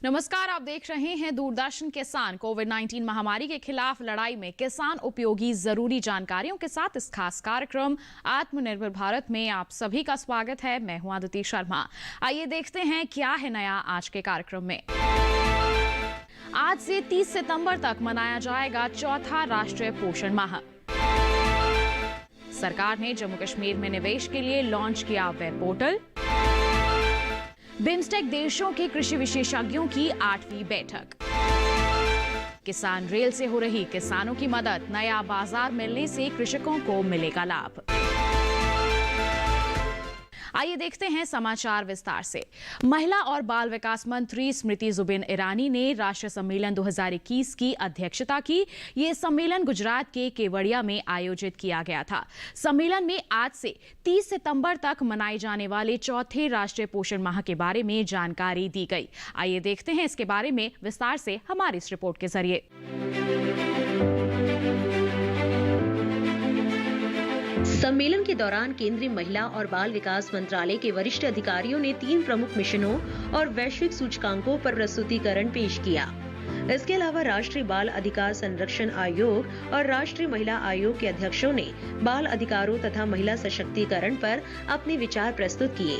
नमस्कार, आप देख रहे हैं दूरदर्शन किसान। कोविड-19 महामारी के खिलाफ लड़ाई में किसान उपयोगी जरूरी जानकारियों के साथ इस खास कार्यक्रम आत्मनिर्भर भारत में आप सभी का स्वागत है। मैं हूं आदिति शर्मा। आइए देखते हैं क्या है नया आज के कार्यक्रम में। आज से 30 सितंबर तक मनाया जाएगा चौथा राष्ट्रीय पोषण माह। सरकार ने जम्मू कश्मीर में निवेश के लिए लॉन्च किया वेब पोर्टल। बिम्स्टेक देशों के कृषि विशेषज्ञों की 8वीं बैठक। किसान रेल से हो रही किसानों की मदद, नया बाजार मिलने से कृषकों को मिलेगा लाभ। आइए देखते हैं समाचार विस्तार से। महिला और बाल विकास मंत्री स्मृति जुबिन ईरानी ने राष्ट्रीय सम्मेलन 2021 की अध्यक्षता की। ये सम्मेलन गुजरात के केवड़िया में आयोजित किया गया था। सम्मेलन में आज से 30 सितंबर तक मनाए जाने वाले चौथे राष्ट्रीय पोषण माह के बारे में जानकारी दी गई। आइए देखते हैं इसके बारे में विस्तार से हमारी इस रिपोर्ट के जरिए। सम्मेलन के दौरान केंद्रीय महिला और बाल विकास मंत्रालय के वरिष्ठ अधिकारियों ने 3 प्रमुख मिशनों और वैश्विक सूचकांकों पर प्रस्तुतिकरण पेश किया। इसके अलावा राष्ट्रीय बाल अधिकार संरक्षण आयोग और राष्ट्रीय महिला आयोग के अध्यक्षों ने बाल अधिकारों तथा महिला सशक्तिकरण पर अपने विचार प्रस्तुत किए।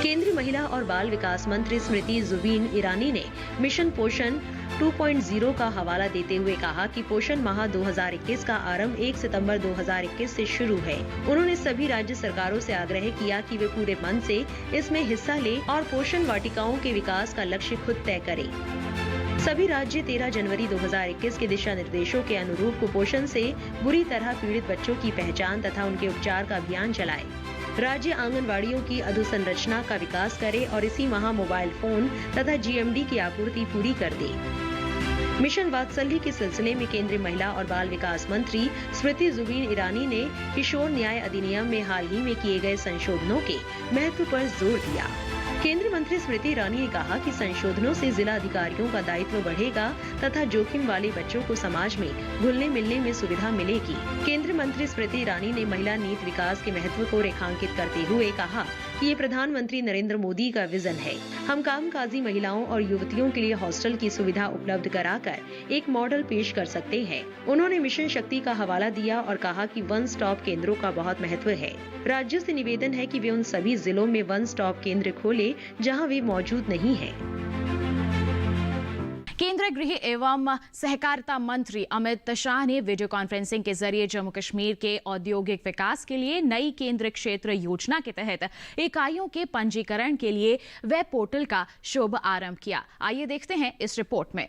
केंद्रीय महिला और बाल विकास मंत्री स्मृति जुबिन ईरानी ने मिशन पोषण 2.0 का हवाला देते हुए कहा कि पोषण माह 2021 का आरंभ 1 सितंबर 2021 से शुरू है। उन्होंने सभी राज्य सरकारों से आग्रह किया कि वे पूरे मन से इसमें हिस्सा लें और पोषण वाटिकाओं के विकास का लक्ष्य खुद तय करें। सभी राज्य 13 जनवरी 2021 के दिशा निर्देशों के अनुरूप कुपोषण से बुरी तरह पीड़ित बच्चों की पहचान तथा उनके उपचार का अभियान चलाए। राज्य आंगनवाड़ियों की अधोसंरचना का विकास करे और इसी माह मोबाइल फोन तथा GMD की आपूर्ति पूरी कर दे। मिशन वात्सल्य के सिलसिले में केंद्रीय महिला और बाल विकास मंत्री स्मृति जुबिन ईरानी ने किशोर न्याय अधिनियम में हाल ही में किए गए संशोधनों के महत्व पर जोर दिया। केंद्रीय मंत्री स्मृति ईरानी ने कहा कि संशोधनों से जिला अधिकारियों का दायित्व बढ़ेगा तथा जोखिम वाले बच्चों को समाज में घुलने मिलने में सुविधा मिलेगी। केंद्रीय मंत्री स्मृति ईरानी ने महिला नीति विकास के महत्व को रेखांकित करते हुए कहा कि ये प्रधानमंत्री नरेंद्र मोदी का विजन है। हम कामकाजी महिलाओं और युवतियों के लिए हॉस्टल की सुविधा उपलब्ध कराकर एक मॉडल पेश कर सकते हैं। उन्होंने मिशन शक्ति का हवाला दिया और कहा कि वन स्टॉप केंद्रों का बहुत महत्व है। राज्यों से निवेदन है कि वे उन सभी जिलों में वन स्टॉप केंद्र खोले जहां वे मौजूद नहीं हैं। केंद्रीय गृह एवं सहकारिता मंत्री अमित शाह ने वीडियो कॉन्फ्रेंसिंग के जरिए जम्मू कश्मीर के औद्योगिक विकास के लिए नई केंद्रीय क्षेत्र योजना के तहत इकाइयों के पंजीकरण के लिए वेब पोर्टल का शुभ आरंभ किया। आइए देखते हैं इस रिपोर्ट में।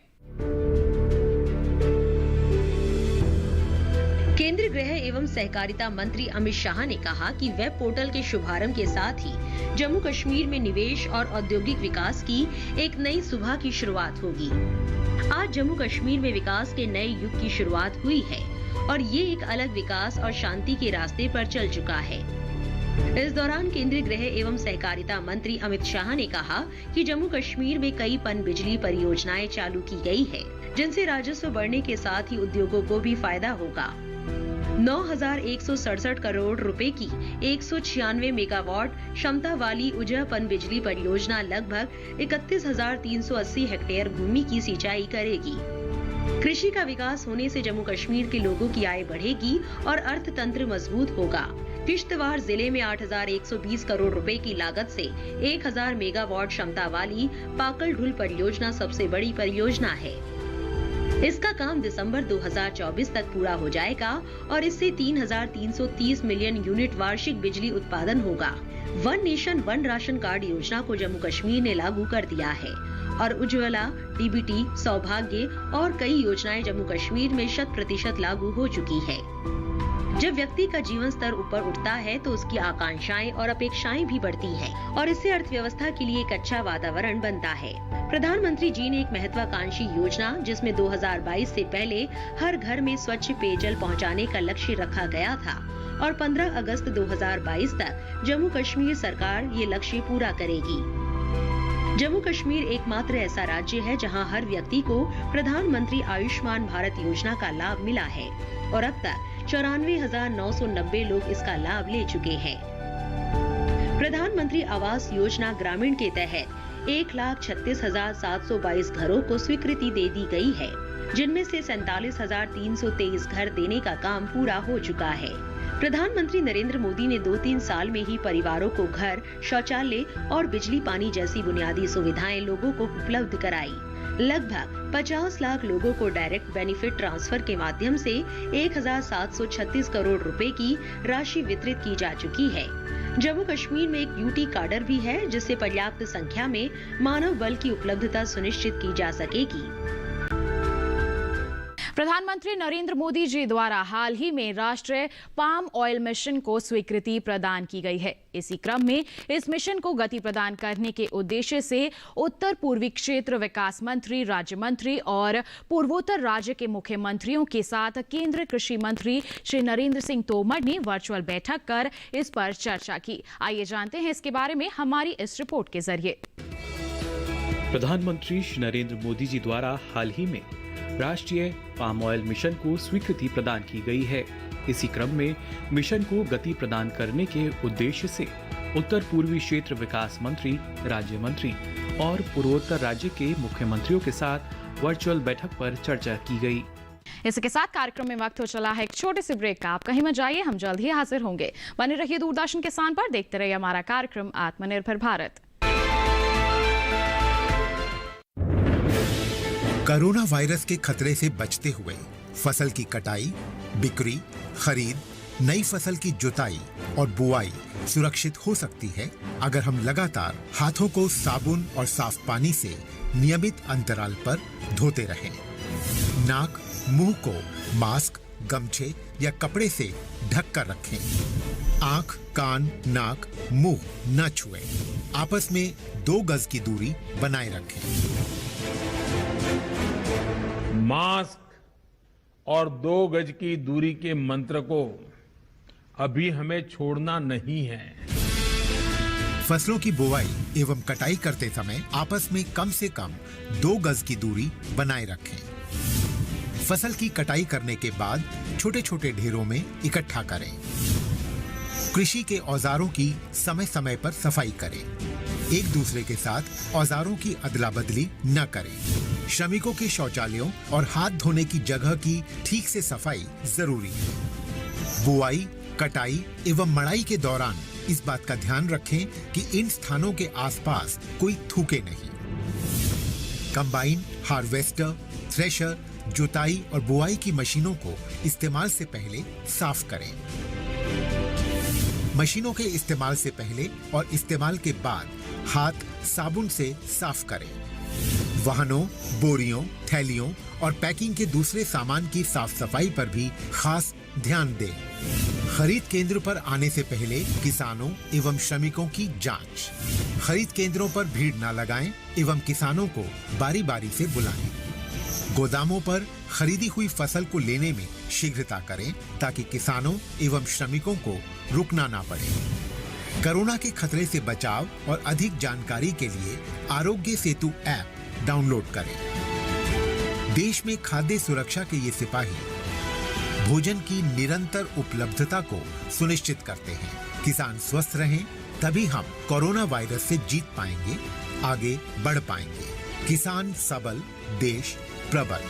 केंद्रीय गृह एवं सहकारिता मंत्री अमित शाह ने कहा कि वेब पोर्टल के शुभारंभ के साथ ही जम्मू कश्मीर में निवेश और औद्योगिक विकास की एक नई सुबह की शुरुआत होगी। आज जम्मू कश्मीर में विकास के नए युग की शुरुआत हुई है और ये एक अलग विकास और शांति के रास्ते पर चल चुका है। इस दौरान केंद्रीय गृह एवं सहकारिता मंत्री अमित शाह ने कहा कि जम्मू कश्मीर में कई पनबिजली परियोजनाएं चालू की गई है, जिनसे राजस्व बढ़ने के साथ ही उद्योगों को भी फायदा होगा। 9,167 करोड़ रुपए की 196 मेगावाट क्षमता वाली ऊर्जा पनबिजली परियोजना लगभग 31,380 हेक्टेयर भूमि की सिंचाई करेगी। कृषि का विकास होने से जम्मू कश्मीर के लोगों की आय बढ़ेगी और अर्थतंत्र मजबूत होगा। किश्तवाड़ जिले में 8,120 करोड़ रुपए की लागत से 1,000 मेगावाट क्षमता वाली पाकल ढुल परियोजना सबसे बड़ी परियोजना है। इसका काम दिसंबर 2024 तक पूरा हो जाएगा और इससे 3,330 मिलियन यूनिट वार्षिक बिजली उत्पादन होगा। One nation one ration card योजना को जम्मू कश्मीर ने लागू कर दिया है और उज्ज्वला, DBT, सौभाग्य और कई योजनाएं जम्मू कश्मीर में 100% लागू हो चुकी है। जब व्यक्ति का जीवन स्तर ऊपर उठता है तो उसकी आकांक्षाएं और अपेक्षाएं भी बढ़ती हैं और इससे अर्थव्यवस्था के लिए एक अच्छा वातावरण बनता है। प्रधानमंत्री जी ने एक महत्वाकांक्षी योजना जिसमें 2022 से पहले हर घर में स्वच्छ पेयजल पहुंचाने का लक्ष्य रखा गया था और 15 अगस्त 2022 तक जम्मू कश्मीर सरकार ये लक्ष्य पूरा करेगी। जम्मू कश्मीर एकमात्र ऐसा राज्य है जहां हर व्यक्ति को प्रधानमंत्री आयुष्मान भारत योजना का लाभ मिला है और अब तक 94,990 लोग इसका लाभ ले चुके हैं। प्रधानमंत्री आवास योजना ग्रामीण के तहत 1,36,722 घरों को स्वीकृति दे दी गई है, जिनमें से 47,323 घर देने का काम पूरा हो चुका है। प्रधानमंत्री नरेंद्र मोदी ने 2-3 साल में ही परिवारों को घर, शौचालय और बिजली पानी जैसी बुनियादी सुविधाएं लोगों को उपलब्ध कराई। लगभग 50 लाख लोगों को डायरेक्ट बेनिफिट ट्रांसफर के माध्यम से 1,736 करोड़ रुपए की राशि वितरित की जा चुकी है। जम्मू कश्मीर में एक यूटी काडर भी है, जिससे पर्याप्त संख्या में मानव बल की उपलब्धता सुनिश्चित की जा सकेगी। प्रधानमंत्री नरेंद्र मोदी जी द्वारा हाल ही में राष्ट्रीय पाम ऑयल मिशन को स्वीकृति प्रदान की गई है। इसी क्रम में इस मिशन को गति प्रदान करने के उद्देश्य से उत्तर पूर्वी क्षेत्र विकास मंत्री, राज्य मंत्री और पूर्वोत्तर राज्य के मुख्यमंत्रियों के साथ केंद्रीय कृषि मंत्री श्री नरेंद्र सिंह तोमर ने वर्चुअल बैठक कर इस पर चर्चा की। आइए जानते हैं इसके बारे में हमारी इस रिपोर्ट के जरिए। प्रधानमंत्री श्री नरेंद्र मोदी जी द्वारा हाल ही में राष्ट्रीय पाम ऑयल मिशन को स्वीकृति प्रदान की गई है। इसी क्रम में मिशन को गति प्रदान करने के उद्देश्य से उत्तर पूर्वी क्षेत्र विकास मंत्री, राज्य मंत्री और पूर्वोत्तर राज्य के मुख्यमंत्रियों के साथ वर्चुअल बैठक पर चर्चा की गई। इसके साथ कार्यक्रम में वक्त हो चला है एक छोटे से ब्रेक का। आप कहीं मत जाइए, हम जल्द ही हाजिर होंगे। बने रहिए दूरदर्शन किसान पर, देखते रहिए हमारा कार्यक्रम आत्मनिर्भर भारत। कोरोना वायरस के खतरे से बचते हुए फसल की कटाई, बिक्री, खरीद, नई फसल की जुताई और बुआई सुरक्षित हो सकती है अगर हम लगातार हाथों को साबुन और साफ पानी से नियमित अंतराल पर धोते रहें। नाक, मुंह को मास्क, गमछे या कपड़े से ढक कर रखें। आंख, कान, नाक, मुंह न छुएं। आपस में 2 गज की दूरी बनाए रखें। मास्क और 2 गज की दूरी के मंत्र को अभी हमें छोड़ना नहीं है। फसलों की बुवाई एवं कटाई करते समय आपस में कम से कम 2 गज की दूरी बनाए रखें। फसल की कटाई करने के बाद छोटे छोटे ढेरों में इकट्ठा करें। कृषि के औजारों की समय समय पर सफाई करें। एक दूसरे के साथ औजारों की अदला बदली न करें। श्रमिकों के शौचालयों और हाथ धोने की जगह की ठीक से सफाई जरूरी है। बुआई, कटाई एवं मड़ाई के दौरान इस बात का ध्यान रखें कि इन स्थानों के आसपास कोई थूके नहीं। कंबाइन, हार्वेस्टर, थ्रेशर, जुताई और बुआई की मशीनों को इस्तेमाल से पहले साफ करें। मशीनों के इस्तेमाल से पहले और इस्तेमाल के बाद हाथ साबुन से साफ करें। वाहनों, बोरियों, थैलियों और पैकिंग के दूसरे सामान की साफ सफाई पर भी खास ध्यान दें। खरीद केंद्र पर आने से पहले किसानों एवं श्रमिकों की जांच। खरीद केंद्रों पर भीड़ न लगाएं एवं किसानों को बारी बारी से बुलाएं। गोदामों पर खरीदी हुई फसल को लेने में शीघ्रता करें ताकि किसानों एवं श्रमिकों को रुकना ना पड़े। कोरोना के खतरे से बचाव और अधिक जानकारी के लिए आरोग्य सेतु ऐप डाउनलोड करें। देश में खाद्य सुरक्षा के ये सिपाही भोजन की निरंतर उपलब्धता को सुनिश्चित करते हैं। किसान स्वस्थ रहें, तभी हम कोरोना वायरस से जीत पाएंगे, आगे बढ़ पाएंगे। किसान सबल, देश प्रबल।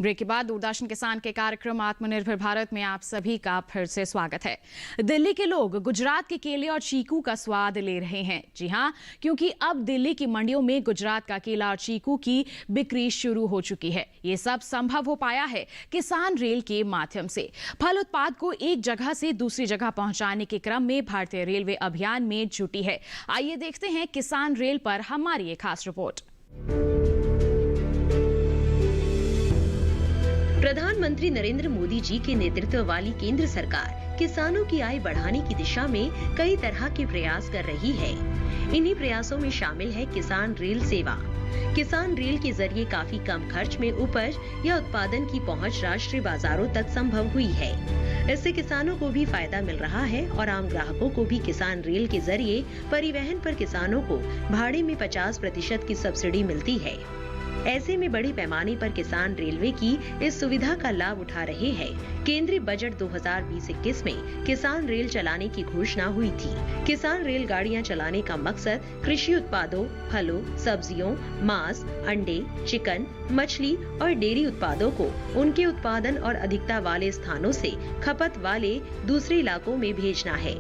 ब्रेक के बाद दूरदर्शन किसान के कार्यक्रम आत्मनिर्भर भारत में आप सभी का फिर से स्वागत है। दिल्ली के लोग गुजरात के केले और चीकू का स्वाद ले रहे हैं। जी हां, क्योंकि अब दिल्ली की मंडियों में गुजरात का केला और चीकू की बिक्री शुरू हो चुकी है। ये सब संभव हो पाया है किसान रेल के माध्यम से। फल उत्पाद को एक जगह से दूसरी जगह पहुंचाने के क्रम में भारतीय रेलवे अभियान में जुटी है। आइए देखते हैं किसान रेल पर हमारी एक खास रिपोर्ट। प्रधानमंत्री नरेंद्र मोदी जी के नेतृत्व वाली केंद्र सरकार किसानों की आय बढ़ाने की दिशा में कई तरह के प्रयास कर रही है। इन्हीं प्रयासों में शामिल है किसान रेल सेवा। किसान रेल के जरिए काफी कम खर्च में उपज या उत्पादन की पहुंच राष्ट्रीय बाजारों तक संभव हुई है। इससे किसानों को भी फायदा मिल रहा है और आम ग्राहकों को भी किसान रेल के जरिए परिवहन पर किसानों को भाड़े में 50% की सब्सिडी मिलती है। ऐसे में बड़े पैमाने पर किसान रेलवे की इस सुविधा का लाभ उठा रहे हैं। केंद्रीय बजट 2020-21 में किसान रेल चलाने की घोषणा हुई थी। किसान रेलगाड़ियां चलाने का मकसद कृषि उत्पादों, फलों, सब्जियों, मांस, अंडे, चिकन, मछली और डेयरी उत्पादों को उनके उत्पादन और अधिकता वाले स्थानों से खपत वाले दूसरे इलाकों में भेजना है।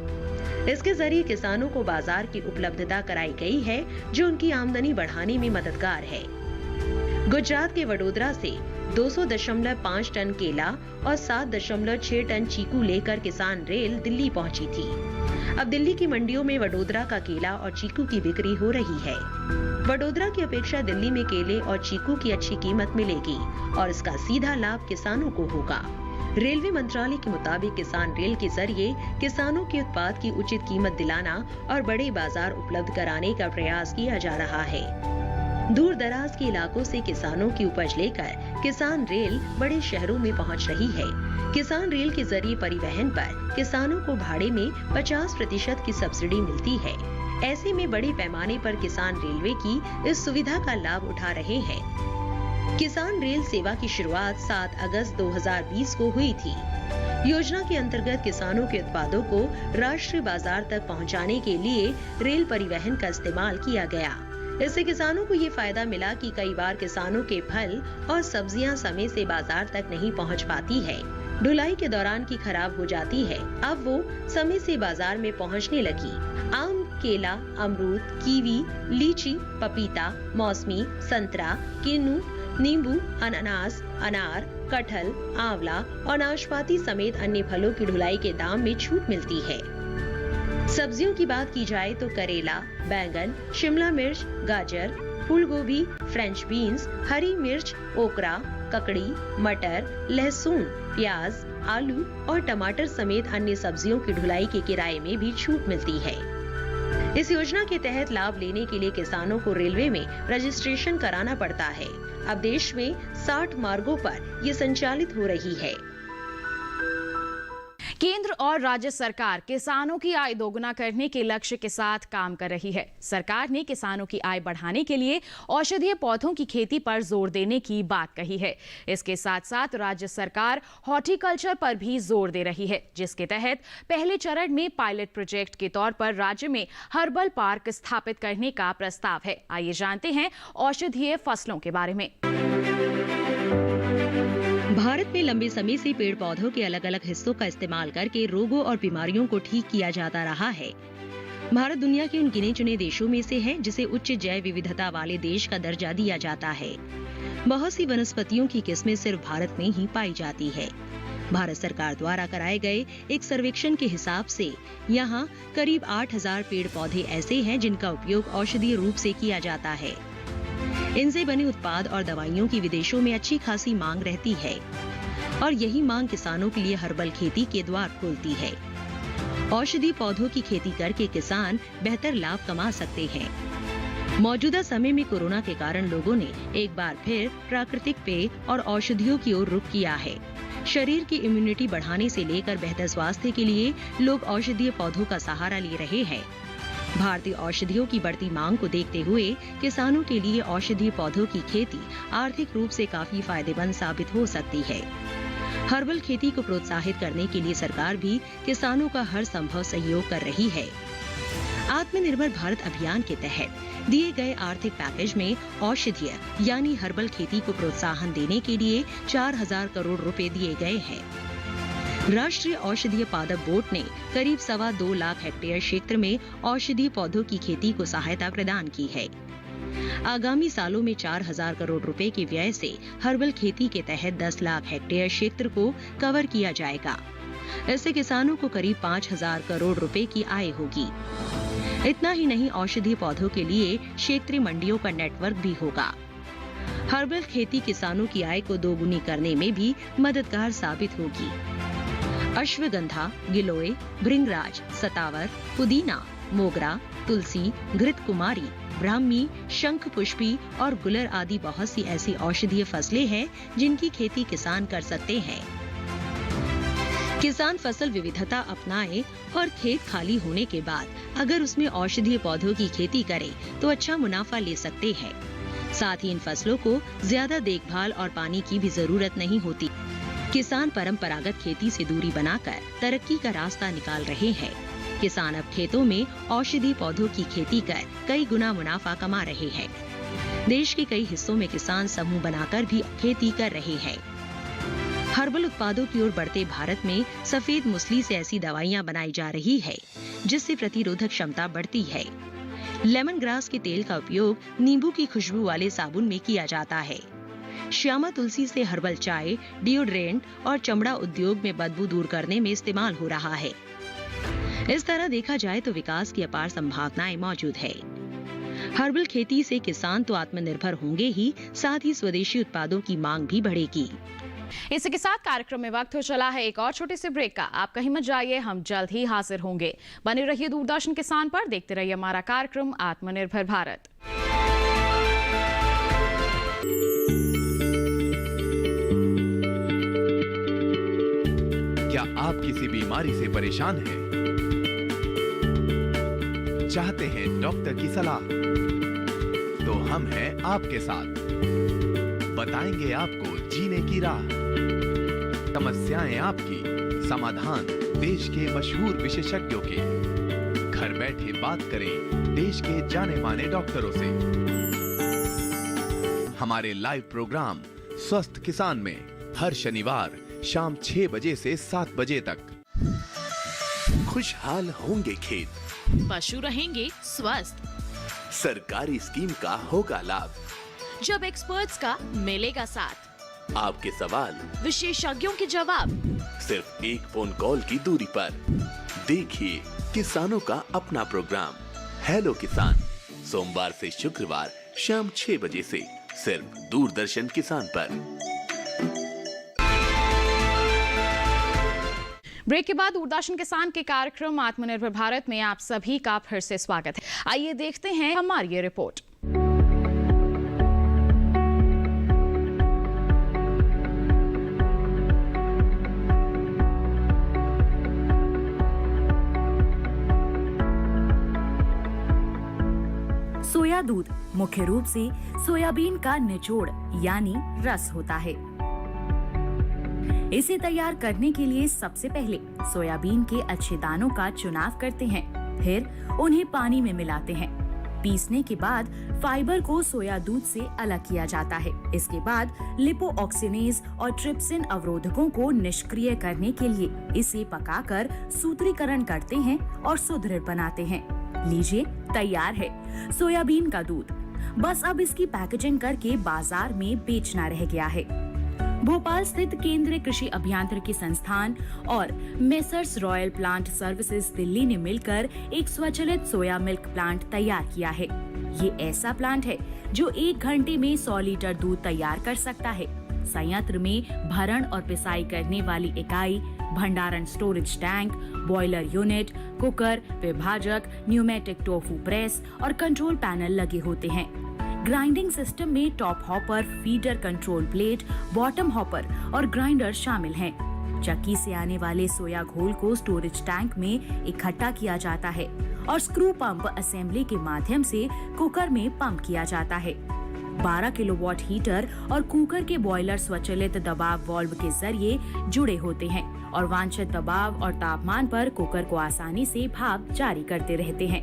इसके जरिए किसानों को बाजार की उपलब्धता कराई गई है, जो उनकी आमदनी बढ़ाने में मददगार है। गुजरात के वडोदरा से 200.5 टन केला और 7.6 टन चीकू लेकर किसान रेल दिल्ली पहुंची थी। अब दिल्ली की मंडियों में वडोदरा का केला और चीकू की बिक्री हो रही है। वडोदरा की अपेक्षा दिल्ली में केले और चीकू की अच्छी कीमत मिलेगी और इसका सीधा लाभ किसानों को होगा। रेलवे मंत्रालय के मुताबिक किसान रेल के जरिए किसानों के उत्पाद की उचित कीमत दिलाना और बड़े बाजार उपलब्ध कराने का प्रयास किया जा रहा है। दूर दराज के इलाकों से किसानों की उपज लेकर किसान रेल बड़े शहरों में पहुंच रही है। किसान रेल के जरिए परिवहन पर किसानों को भाड़े में 50% की सब्सिडी मिलती है। ऐसे में बड़े पैमाने पर किसान रेलवे की इस सुविधा का लाभ उठा रहे हैं। किसान रेल सेवा की शुरुआत 7 अगस्त 2020 को हुई थी। योजना के अंतर्गत किसानों के उत्पादों को राष्ट्रीय बाजार तक पहुंचाने के लिए रेल परिवहन का इस्तेमाल किया गया। इससे किसानों को ये फायदा मिला कि कई बार किसानों के फल और सब्जियां समय से बाजार तक नहीं पहुंच पाती है। ढुलाई के दौरान की खराब हो जाती है, अब वो समय से बाजार में पहुंचने लगी। आम, केला, अमरूद, कीवी, लीची, पपीता, मौसमी, संतरा, किन्नू, नींबू, अनानास, अनार, कटहल, आंवला और नाशपाती समेत अन्य फलों की ढुलाई के दाम में छूट मिलती है। सब्जियों की बात की जाए तो करेला, बैंगन, शिमला मिर्च, गाजर, फूल गोभी, फ्रेंच बीन्स, हरी मिर्च, ओकरा, ककड़ी, मटर, लहसुन, प्याज, आलू और टमाटर समेत अन्य सब्जियों की ढुलाई के किराए में भी छूट मिलती है। इस योजना के तहत लाभ लेने के लिए किसानों को रेलवे में रजिस्ट्रेशन कराना पड़ता है। अब देश में 60 मार्गों पर ये संचालित हो रही है। केंद्र और राज्य सरकार किसानों की आय दोगुना करने के लक्ष्य के साथ काम कर रही है। सरकार ने किसानों की आय बढ़ाने के लिए औषधीय पौधों की खेती पर जोर देने की बात कही है। इसके साथ साथ राज्य सरकार हॉर्टिकल्चर पर भी जोर दे रही है, जिसके तहत पहले चरण में पायलट प्रोजेक्ट के तौर पर राज्य में हर्बल पार्क स्थापित करने का प्रस्ताव है। आइए जानते हैं औषधीय फसलों के बारे में। भारत में लंबे समय से पेड़ पौधों के अलग अलग हिस्सों का इस्तेमाल करके रोगों और बीमारियों को ठीक किया जाता रहा है। भारत दुनिया के उन गिने चुने देशों में से है जिसे उच्च जैव विविधता वाले देश का दर्जा दिया जाता है। बहुत सी वनस्पतियों की किस्में सिर्फ भारत में ही पाई जाती है। भारत सरकार द्वारा कराए गए एक सर्वेक्षण के हिसाब से यहाँ करीब 8000 पेड़ पौधे ऐसे हैं जिनका उपयोग औषधीय रूप से किया जाता है। इनसे बने उत्पाद और दवाइयों की विदेशों में अच्छी खासी मांग रहती है और यही मांग किसानों के लिए हर्बल खेती के द्वार खोलती है। औषधीय पौधों की खेती करके किसान बेहतर लाभ कमा सकते हैं। मौजूदा समय में कोरोना के कारण लोगों ने एक बार फिर प्राकृतिक पेय और औषधियों की ओर रुख किया है। शरीर की इम्यूनिटी बढ़ाने से लेकर बेहतर स्वास्थ्य के लिए लोग औषधीय पौधों का सहारा ले रहे हैं। भारतीय औषधियों की बढ़ती मांग को देखते हुए किसानों के लिए औषधीय पौधों की खेती आर्थिक रूप से काफी फायदेमंद साबित हो सकती है। हर्बल खेती को प्रोत्साहित करने के लिए सरकार भी किसानों का हर संभव सहयोग कर रही है। आत्मनिर्भर भारत अभियान के तहत दिए गए आर्थिक पैकेज में औषधीय यानी हर्बल खेती को प्रोत्साहन देने के लिए 4000 करोड़ रुपए दिए गए हैं। राष्ट्रीय औषधीय पादप बोर्ड ने करीब 2.25 लाख हेक्टेयर क्षेत्र में औषधीय पौधों की खेती को सहायता प्रदान की है। आगामी सालों में 4000 करोड़ रुपए के व्यय से हर्बल खेती के तहत 10 लाख हेक्टेयर क्षेत्र को कवर किया जाएगा। इससे किसानों को करीब 5000 करोड़ रुपए की आय होगी। इतना ही नहीं, औषधीय पौधों के लिए क्षेत्रीय मंडियों का नेटवर्क भी होगा। हर्बल खेती किसानों की आय को दोगुनी करने में भी मददगार साबित होगी। अश्वगंधा, गिलोय, भृंगराज, सतावर, पुदीना, मोगरा, तुलसी, घृत कुमारी, ब्राह्मी, शंख पुष्पी और गुलर आदि बहुत सी ऐसी औषधीय फसलें हैं जिनकी खेती किसान कर सकते हैं। किसान फसल विविधता अपनाए और खेत खाली होने के बाद अगर उसमें औषधीय पौधों की खेती करे तो अच्छा मुनाफा ले सकते हैं। साथ ही इन फसलों को ज्यादा देखभाल और पानी की भी जरूरत नहीं होती। किसान परंपरागत खेती से दूरी बनाकर तरक्की का रास्ता निकाल रहे हैं। किसान अब खेतों में औषधि पौधों की खेती कर कई गुना मुनाफा कमा रहे हैं। देश के कई हिस्सों में किसान समूह बनाकर भी खेती कर रहे हैं। हर्बल उत्पादों की ओर बढ़ते भारत में सफेद मुसली से ऐसी दवाइयां बनाई जा रही है जिससे प्रतिरोधक क्षमता बढ़ती है। लेमन ग्रास के तेल का उपयोग नींबू की खुशबू वाले साबुन में किया जाता है। श्यामा तुलसी से हर्बल चाय, डिओड्रेंट और चमड़ा उद्योग में बदबू दूर करने में इस्तेमाल हो रहा है। इस तरह देखा जाए तो विकास की अपार संभावनाएं मौजूद है। हर्बल खेती से किसान तो आत्मनिर्भर होंगे ही, साथ ही स्वदेशी उत्पादों की मांग भी बढ़ेगी। इसी के साथ कार्यक्रम में वक्त हो चला है एक और छोटे से ब्रेक का। आप कहीं मत जाइए, हम जल्द ही हाजिर होंगे। बने रहिए दूरदर्शन किसान पर, देखते रहिए हमारा कार्यक्रम आत्मनिर्भर भारत। क्या आप किसी बीमारी से परेशान हैं? चाहते हैं डॉक्टर की सलाह? तो हम हैं आपके साथ, बताएंगे आपको जीने की राह। समस्याएं आपकी, समाधान देश के मशहूर विशेषज्ञों के। घर बैठे बात करें देश के जाने माने डॉक्टरों से। हमारे लाइव प्रोग्राम स्वस्थ किसान में हर शनिवार शाम 6 बजे से 7 बजे तक। खुशहाल होंगे खेत, पशु रहेंगे स्वस्थ, सरकारी स्कीम का होगा लाभ, जब एक्सपर्ट्स का मिलेगा साथ, आपके सवाल विशेषज्ञों के जवाब, सिर्फ एक फोन कॉल की दूरी पर। देखिए किसानों का अपना प्रोग्राम हेलो किसान, सोमवार से शुक्रवार शाम 6 बजे से सिर्फ दूरदर्शन किसान पर। ब्रेक के बाद दूरदर्शन किसान के कार्यक्रम आत्मनिर्भर भारत में आप सभी का फिर से स्वागत है। आइए देखते हैं हमारी ये रिपोर्ट। सोया दूध मुख्य रूप से सोयाबीन का निचोड़ यानी रस होता है। इसे तैयार करने के लिए सबसे पहले सोयाबीन के अच्छे दानों का चुनाव करते हैं, फिर उन्हें पानी में मिलाते हैं। पीसने के बाद फाइबर को सोया दूध से अलग किया जाता है। इसके बाद लिपोऑक्सीनेज और ट्रिप्सिन अवरोधकों को निष्क्रिय करने के लिए इसे पकाकर सूत्रीकरण करते हैं और सुदृढ़ बनाते हैं। लीजिए, तैयार है सोयाबीन का दूध। बस अब इसकी पैकेजिंग करके बाजार में बेचना रह गया है। भोपाल स्थित केंद्रीय कृषि अभियांत्रिकी संस्थान और messrs royal plant services Delhi ने मिलकर एक स्वचालित सोया मिल्क प्लांट तैयार किया है। ये ऐसा प्लांट है जो 1 घंटे में 100 लीटर दूध तैयार कर सकता है। संयंत्र में भरण और पिसाई करने वाली इकाई, भंडारण storage tank, boiler unit, cooker, विभाजक, न्यूमेटिक टोफू प्रेस और कंट्रोल पैनल लगे होते हैं। ग्राइंडिंग सिस्टम में top hopper, feeder control plate, bottom hopper और ग्राइंडर शामिल हैं। चक्की से आने वाले सोया घोल को स्टोरेज टैंक में इकट्ठा किया जाता है और स्क्रू पंप असेंबली के माध्यम से कुकर में पंप किया जाता है। 12 किलोवाट हीटर और कुकर के बॉयलर स्वचालित दबाव वाल्व के जरिए जुड़े होते हैं और वांछित दबाव और तापमान पर कुकर को आसानी से भाप जारी करते रहते हैं।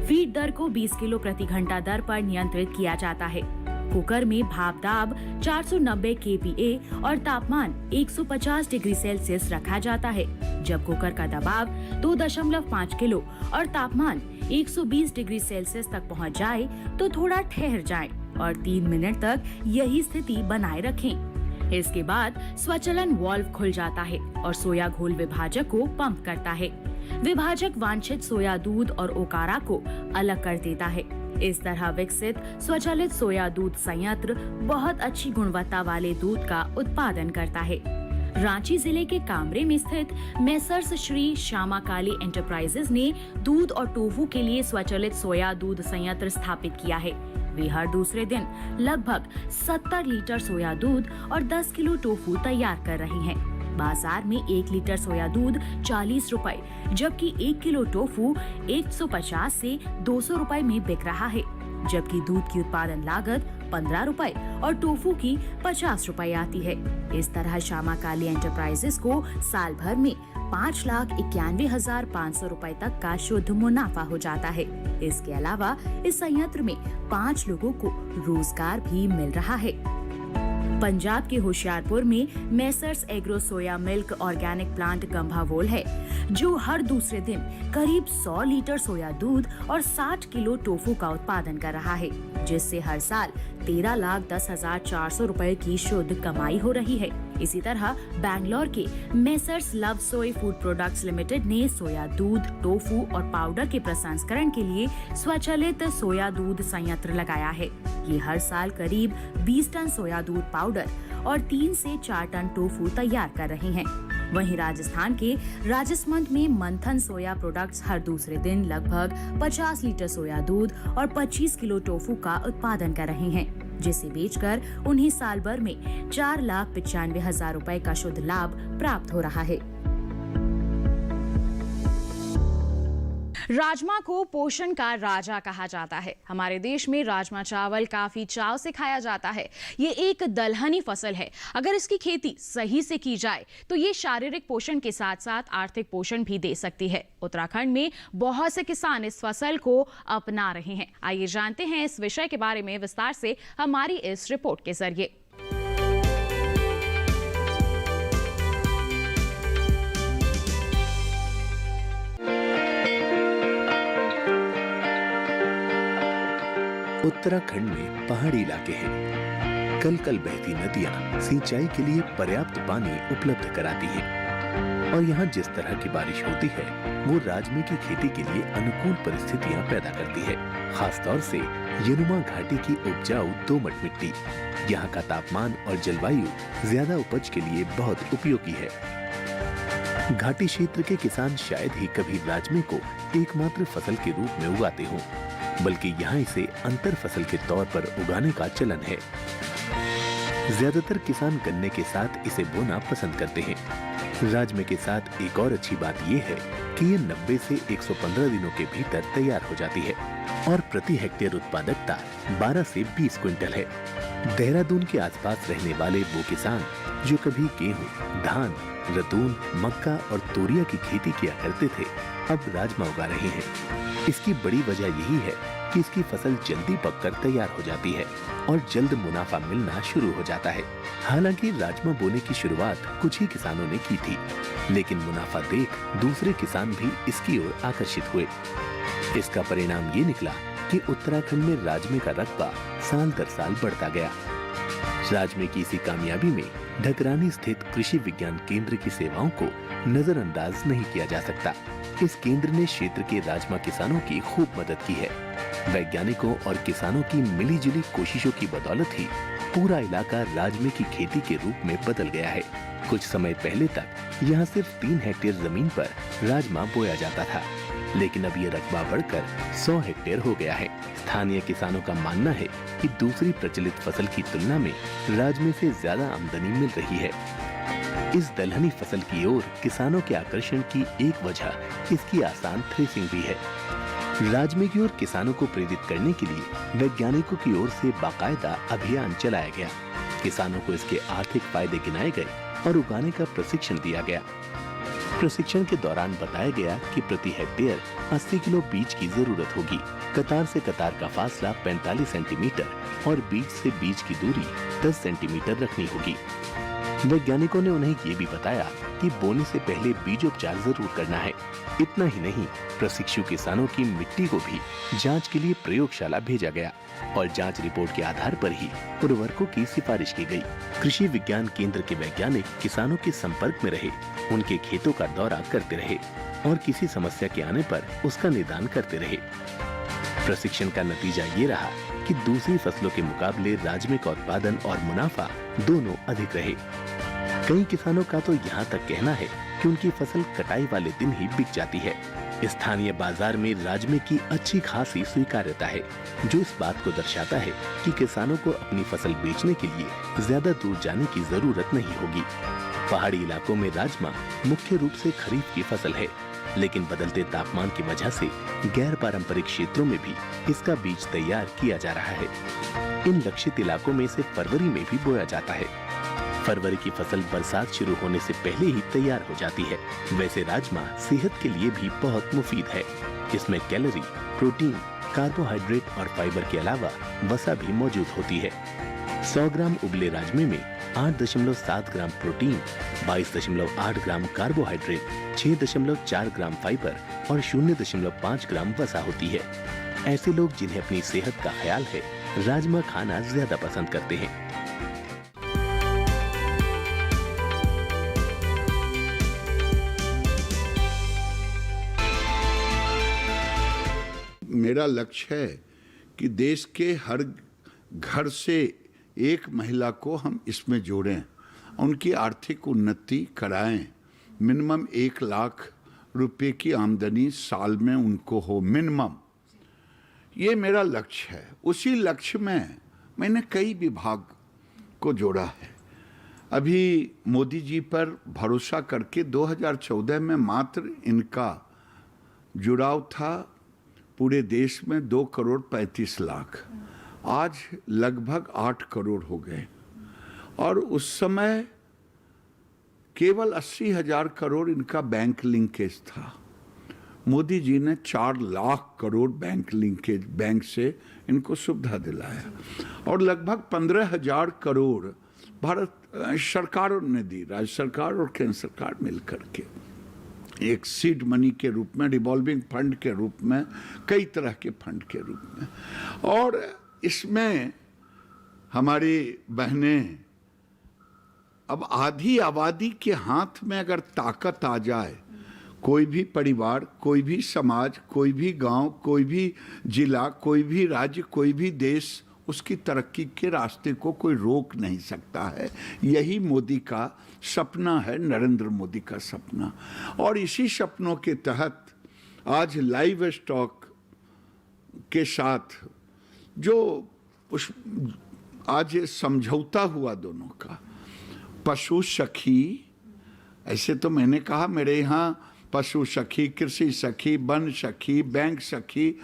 फीड दर को 20 किलो प्रति घंटा दर पर नियंत्रित किया जाता है। कुकर में भाप दाब 490 kPa और तापमान 150 डिग्री सेल्सियस रखा जाता है। जब कुकर का दबाव 2.5 किलो और तापमान 120 डिग्री सेल्सियस तक पहुंच जाए तो थोड़ा ठहर जाएं और 3 मिनट तक यही स्थिति बनाए रखें। इसके बाद स्वचलन वाल्व खुल जाता है और सोया घोल विभाजक को पंप करता है। विभाजक वांछित सोया दूध और ओकारा को अलग कर देता है। इस तरह विकसित स्वचालित सोया दूध संयंत्र बहुत अच्छी गुणवत्ता वाले दूध का उत्पादन करता है। रांची जिले के कामरे में स्थित मेसर्स श्री श्यामा काली एंटरप्राइजेज ने दूध और टोफू के लिए स्वचालित सोया दूध संयंत्र स्थापित किया है। वे हर दूसरे दिन लगभग 70 लीटर सोया दूध और 10 किलो टोफू तैयार कर रही हैं। बाजार में 1 लीटर सोया दूध 40 रुपए, जबकि 1 किलो टोफू 150 से 200 रुपए में बिक रहा है। जबकि दूध की उत्पादन लागत 15 रुपए और टोफू की 50 रुपए आती है। इस तरह श्यामा काली एंटरप्राइजेस को साल भर में 5,91,500 रुपए तक का शुद्ध मुनाफा हो जाता है। इसके अलावा इस संयंत्र में 5 लोगों को रोजगार भी मिल रहा है। पंजाब के होशियारपुर में messrs agro soya milk organic plant गंभावोल है, जो हर दूसरे दिन करीब 100 लीटर सोया दूध और 60 किलो टोफू का उत्पादन कर रहा है, जिससे हर साल 13,10,400 रुपए की शुद्ध कमाई हो रही है। इसी तरह बैंगलोर के मेसर्स लव सोय फूड प्रोडक्ट्स लिमिटेड ने सोया दूध, टोफू और पाउडर के प्रसंस्करण के लिए स्वचालित सोया दूध संयंत्र लगाया है। ये हर साल करीब 20 टन सोया दूध पाउडर और 3 से 4 टन टोफू तैयार कर रहे हैं। वहीं राजस्थान के राजसमंद में मंथन सोया प्रोडक्ट्स हर दूसरे दिन लगभग 50 लीटर सोया दूध और 25 किलो टोफू का उत्पादन कर रहे हैं, जिसे बेचकर उन्हें साल भर में 4,95,000 रुपए का शुद्ध लाभ प्राप्त हो रहा है। राजमा को पोषण का राजा कहा जाता है। हमारे देश में राजमा चावल काफी चाव से खाया जाता है। ये एक दलहनी फसल है। अगर इसकी खेती सही से की जाए तो ये शारीरिक पोषण के साथ साथ आर्थिक पोषण भी दे सकती है। उत्तराखंड में बहुत से किसान इस फसल को अपना रहे हैं। आइए जानते हैं इस विषय के बारे में विस्तार से हमारी इस रिपोर्ट के जरिए। उत्तराखंड में पहाड़ी इलाके हैं। कल कल बहती नदियां सिंचाई के लिए पर्याप्त पानी उपलब्ध कराती हैं और यहाँ जिस तरह की बारिश होती है वो राजमे की खेती के लिए अनुकूल परिस्थितियां पैदा करती है। खासतौर से यमुना घाटी की उपजाऊ दोमट मिट्टी, यहाँ का तापमान और जलवायु ज्यादा उपज के लिए बहुत उपयोगी है। घाटी क्षेत्र के किसान शायद ही कभी राजमे को एकमात्र फसल के रूप में उगाते हों, बल्कि यहाँ इसे अंतर फसल के तौर पर उगाने का चलन है। ज्यादातर किसान गन्ने के साथ इसे बोना पसंद करते हैं। राजमे के साथ एक और अच्छी बात यह है कि ये 90 से 115 दिनों के भीतर तैयार हो जाती है और प्रति हेक्टेयर उत्पादकता 12 से 20 क्विंटल है। देहरादून के आसपास रहने वाले वो किसान जो कभी गेहूं, धान, रतून, मक्का और तोरिया की खेती किया करते थे, अब राजमा उगा रहे हैं। इसकी बड़ी वजह यही है कि इसकी फसल जल्दी पककर तैयार हो जाती है और जल्द मुनाफा मिलना शुरू हो जाता है। हालांकि राजमा बोने की शुरुआत कुछ ही किसानों ने की थी, लेकिन मुनाफा देख दूसरे किसान भी इसकी ओर आकर्षित हुए। इसका परिणाम ये निकला कि उत्तराखंड में राजमे का रकबा साल दर साल बढ़ता गया। राजमे की इसी कामयाबी में ढकरानी स्थित कृषि विज्ञान केंद्र की सेवाओं को नजरअंदाज नहीं किया जा सकता। इस केंद्र ने क्षेत्र के राजमा किसानों की खूब मदद की है। वैज्ञानिकों और किसानों की मिलीजुली कोशिशों की बदौलत ही पूरा इलाका राजमे की खेती के रूप में बदल गया है। कुछ समय पहले तक यहाँ सिर्फ 3 हेक्टेयर जमीन पर राजमा बोया जाता था, लेकिन अब ये रकबा बढ़कर 100 हेक्टेयर हो गया है। स्थानीय किसानों का मानना है कि दूसरी प्रचलित फसल की तुलना में राजमे से ज्यादा आमदनी मिल रही है। इस दलहनी फसल की ओर किसानों के आकर्षण की एक वजह इसकी आसान थ्रेसिंग भी है। राजमे की ओर किसानों को प्रेरित करने के लिए वैज्ञानिकों की ओर से बाकायदा अभियान चलाया गया। किसानों को इसके आर्थिक फायदे गिनाए गए और उगाने का प्रशिक्षण दिया गया। प्रशिक्षण के दौरान बताया गया कि प्रति हेक्टेयर 80 किलो बीज की जरूरत होगी। कतार से कतार का फासला 45 सेंटीमीटर और बीज से बीज की दूरी 10 सेंटीमीटर रखनी होगी। वैज्ञानिकों ने उन्हें ये भी बताया कि बोने से पहले बीजोपचार जरूर करना है। इतना ही नहीं, प्रशिक्षु किसानों की मिट्टी को भी जांच के लिए प्रयोगशाला भेजा गया और जांच रिपोर्ट के आधार पर ही उर्वरकों की सिफारिश की गई। कृषि विज्ञान केंद्र के वैज्ञानिक किसानों के संपर्क में रहे, उनके खेतों का दौरा करते रहे और किसी समस्या के आने पर उसका निदान करते रहे। प्रशिक्षण का नतीजा ये रहा कि दूसरी फसलों के मुकाबले राजमे का उत्पादन और मुनाफा दोनों अधिक रहे। कई किसानों का तो यहाँ तक कहना है कि उनकी फसल कटाई वाले दिन ही बिक जाती है। स्थानीय बाजार में राजमे की अच्छी खासी स्वीकार्यता है, जो इस बात को दर्शाता है कि किसानों को अपनी फसल बेचने के लिए ज्यादा दूर जाने की जरूरत नहीं होगी। पहाड़ी इलाकों में राजमा मुख्य रूप से खरीफ की फसल है। लेकिन बदलते तापमान की वजह से गैर पारंपरिक क्षेत्रों में भी इसका बीज तैयार किया जा रहा है। इन लक्षित इलाकों में इसे फरवरी में भी बोया जाता है। फरवरी की फसल बरसात शुरू होने से पहले ही तैयार हो जाती है। वैसे राजमा सेहत के लिए भी बहुत मुफीद है। इसमें कैलोरी, प्रोटीन, कार्बोहाइड्रेट और फाइबर के अलावा वसा भी मौजूद होती है। 100 ग्राम उबले राजमे में 8.7 ग्राम प्रोटीन, 22.8 ग्राम कार्बोहाइड्रेट, 6.4 ग्राम फाइबर और 0.5 ग्राम वसा होती है। ऐसे लोग जिन्हें अपनी सेहत का ख्याल है, राजमा खाना ज्यादा पसंद करते हैं। मेरा लक्ष्य है कि देश के हर घर से एक महिला को हम इसमें जोड़ें, उनकी आर्थिक उन्नति कराएं। मिनिमम 1 लाख रुपए की आमदनी साल में उनको हो, मिनिमम। ये मेरा लक्ष्य है। उसी लक्ष्य में मैंने कई विभाग को जोड़ा है। अभी मोदी जी पर भरोसा करके 2014 में मात्र इनका जुड़ाव था पूरे देश में 2,35,00,000। आज लगभग 8 करोड़ हो गए और उस समय केवल 80,000 करोड़ इनका बैंक लिंकेज था। मोदी जी ने 4 lakh crore bank linkage, bank से इनको सुविधा दिलाया और लगभग 15,000 करोड़ भारत सरकारों ने दी, राज्य सरकार और केंद्र सरकार मिलकर के, एक सीड मनी के रूप में, रिवॉल्विंग फंड के रूप में, कई तरह के फंड के रूप में। और इसमें हमारी बहनें, अब आधी आबादी के हाथ में अगर ताकत आ जाए, कोई भी परिवार, कोई भी समाज, कोई भी गांव, कोई भी जिला, कोई भी राज्य, कोई भी देश, उसकी तरक्की के रास्ते को कोई रोक नहीं सकता है। यही मोदी का सपना है, नरेंद्र मोदी का सपना। और इसी सपनों के तहत आज लाइव स्टॉक के साथ जो आज समझौता हुआ दोनों का, पशु सखी, ऐसे तो मैंने कहा मेरे यहाँ पशु सखी, कृषि सखी, वन सखी, बैंक सखी,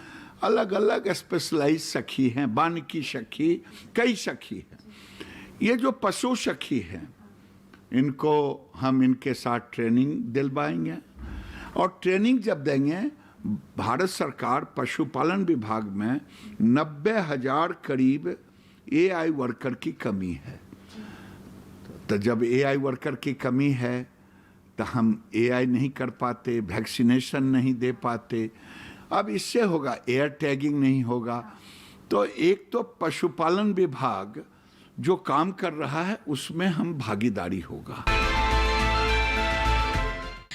अलग अलग स्पेशलाइज सखी हैं, वानिकी सखी, कई सखी हैं। ये जो पशु सखी हैं, इनको हम इनके साथ ट्रेनिंग दिलवाएंगे और ट्रेनिंग जब देंगे, भारत सरकार पशुपालन विभाग में 90,000 करीब AI वर्कर की कमी है। तो जब AI वर्कर की कमी है तो हम AI नहीं कर पाते, वैक्सीनेशन नहीं दे पाते। अब इससे होगा, एयर टैगिंग नहीं होगा। तो एक तो पशुपालन विभाग जो काम कर रहा है उसमें हम भागीदारी होगा।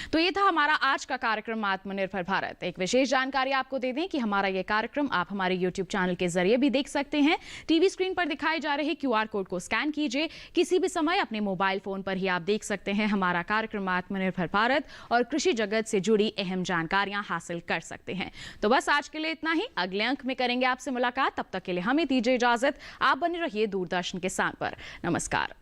तो ये था हमारा आज का कार्यक्रम आत्मनिर्भर भारत। एक विशेष जानकारी आपको दे दें कि हमारा ये कार्यक्रम आप हमारे YouTube चैनल के जरिए भी देख सकते हैं। टीवी स्क्रीन पर दिखाए जा रहे QR कोड को स्कैन कीजिए, किसी भी समय अपने मोबाइल फोन पर ही आप देख सकते हैं हमारा कार्यक्रम आत्मनिर्भर भारत और कृषि जगत से जुड़ी अहम जानकारियां हासिल कर सकते हैं। तो बस आज के लिए इतना ही। अगले अंक में करेंगे आपसे मुलाकात। तब तक के लिए हमें दीजिए इजाजत। आप बने रहिए दूरदर्शन के साथ पर। नमस्कार।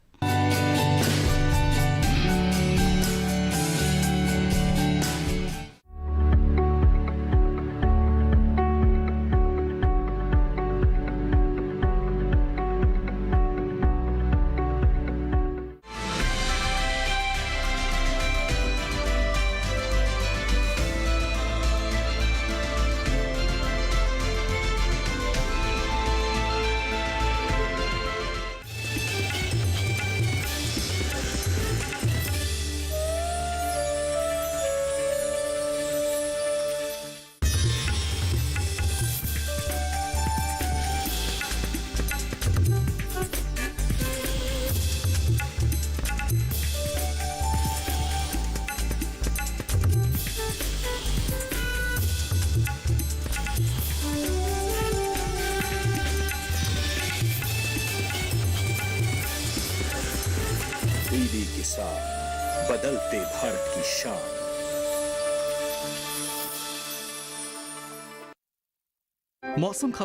बदलते भारत की शान। मौसम खबर